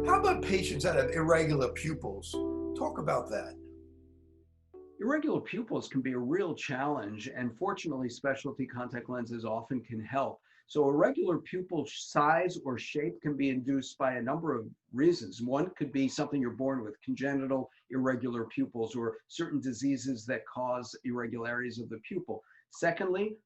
How about patients that have irregular pupils? Talk about that. Irregular pupils can be a real challenge, and fortunately, specialty contact lenses often can help. So irregular pupil size or shape can be induced by a number of reasons. One could be something you're born with, congenital irregular pupils, or certain diseases that cause irregularities of the pupil. Secondly,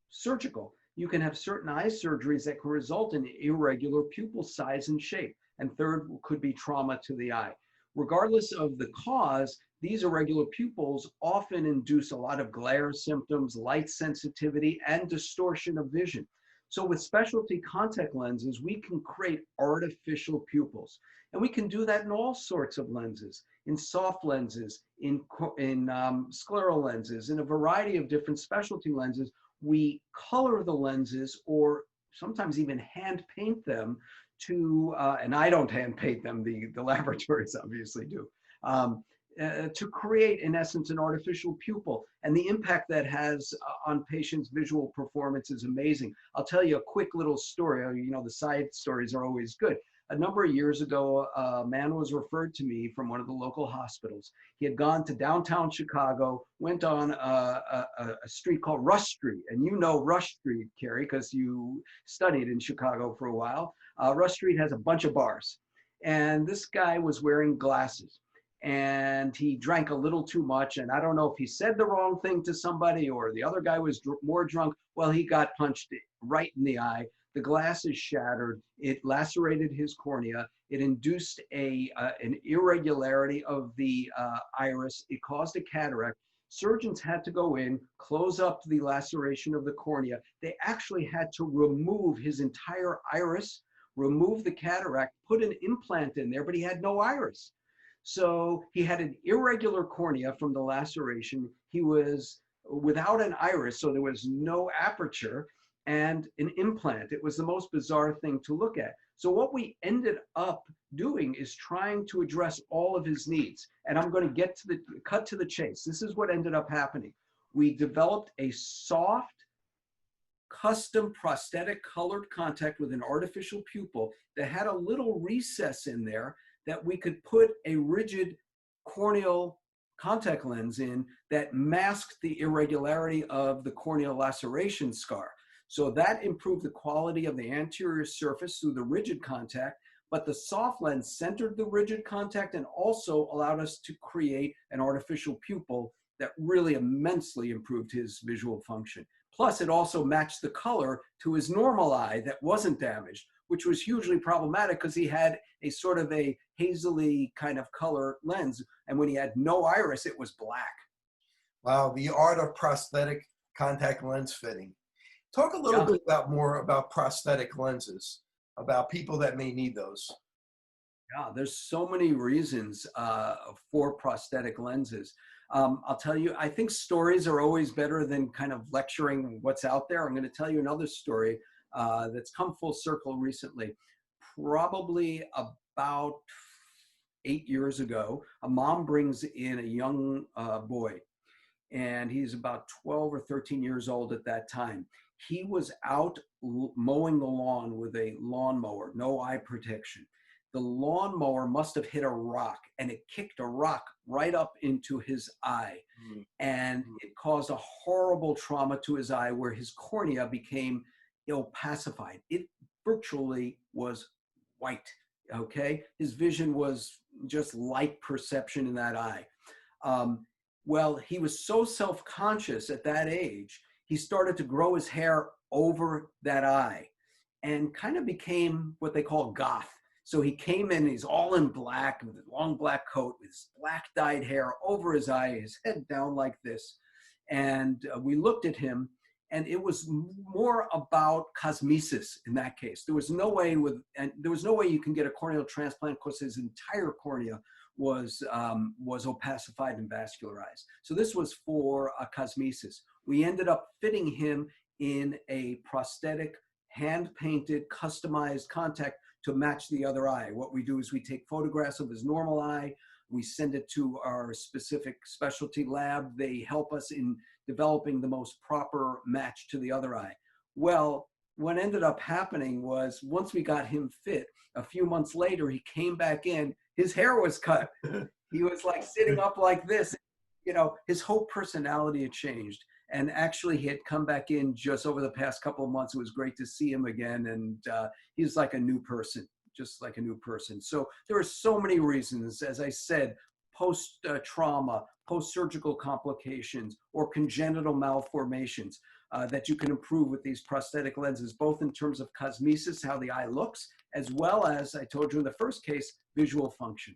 surgical. You can have certain eye surgeries that can result in irregular pupil size and shape. And third could be trauma to the eye. Regardless of the cause, these irregular pupils often induce a lot of glare symptoms, light sensitivity, and distortion of vision. So with specialty contact lenses, we can create artificial pupils. And we can do that in all sorts of lenses, in soft lenses, in scleral lenses, in a variety of different specialty lenses. We color the lenses or sometimes even hand paint them to, and I don't hand paint them, the laboratories obviously do, to create, in essence, an artificial pupil. And the impact that has on patients' visual performance is amazing. I'll tell you a quick little story. You know, the side stories are always good. A number of years ago, a man was referred to me from one of the local hospitals. He had gone to downtown Chicago, went on a street called Rush Street. And you know Rush Street, Kerry, because you studied in Chicago for a while. Rush Street has a bunch of bars. And this guy was wearing glasses. And he drank a little too much. And I don't know if he said the wrong thing to somebody or the other guy was more drunk. Well, he got punched right in the eye. The glasses shattered. It lacerated his cornea. It induced an irregularity of the iris. It caused a cataract. Surgeons had to go in, close up the laceration of the cornea. They actually had to remove his entire iris, remove the cataract, put an implant in there, but he had no iris. So he had an irregular cornea from the laceration. He was without an iris, so there was no aperture, and an implant. It was the most bizarre thing to look at. So what we ended up doing is trying to address all of his needs. And I'm going to get to the cut to the chase. This is what ended up happening. We developed a soft, custom prosthetic colored contact with an artificial pupil that had a little recess in there that we could put a rigid corneal contact lens in that masked the irregularity of the corneal laceration scar. So that improved the quality of the anterior surface through the rigid contact, but the soft lens centered the rigid contact and also allowed us to create an artificial pupil that really immensely improved his visual function. Plus, it also matched the color to his normal eye that wasn't damaged, which was hugely problematic because he had a sort of a hazily kind of color lens. And when he had no iris, it was black. Wow, the art of prosthetic contact lens fitting. Talk a little Yeah. bit more about prosthetic lenses, about people that may need those. Yeah, there's so many reasons for prosthetic lenses. I'll tell you, I think stories are always better than kind of lecturing what's out there. I'm going to tell you another story that's come full circle recently. Probably about 8 years ago, a mom brings in a young boy, and he's about 12 or 13 years old at that time. He was out mowing the lawn with a lawnmower, no eye protection. The lawnmower must have hit a rock, and it kicked a rock right up into his eye. And it caused a horrible trauma to his eye where his cornea became opacified. It virtually was white, okay? His vision was just light perception in that eye. Well, he was so self-conscious at that age, he started to grow his hair over that eye and kind of became what they call goth. So he came in, he's all in black with a long black coat, with his black dyed hair over his eye, his head down like this. And we looked at him, and it was more about cosmesis in that case. There was no way you can get a corneal transplant because his entire cornea was opacified and vascularized. So this was for cosmesis. We ended up fitting him in a prosthetic, hand-painted, customized contact to match the other eye. What we do is we take photographs of his normal eye, we send it to our specific specialty lab. They help us in developing the most proper match to the other eye. Well, what ended up happening was once we got him fit, a few months later, he came back in, his hair was cut. He was like sitting up like this. You know, his whole personality had changed. And actually, he had come back in just over the past couple of months. It was great to see him again. And he's like a new person, just like a new person. So there are so many reasons, as I said, post-trauma, post-surgical complications, or congenital malformations that you can improve with these prosthetic lenses, both in terms of cosmesis, how the eye looks, as well as, I told you in the first case, visual function.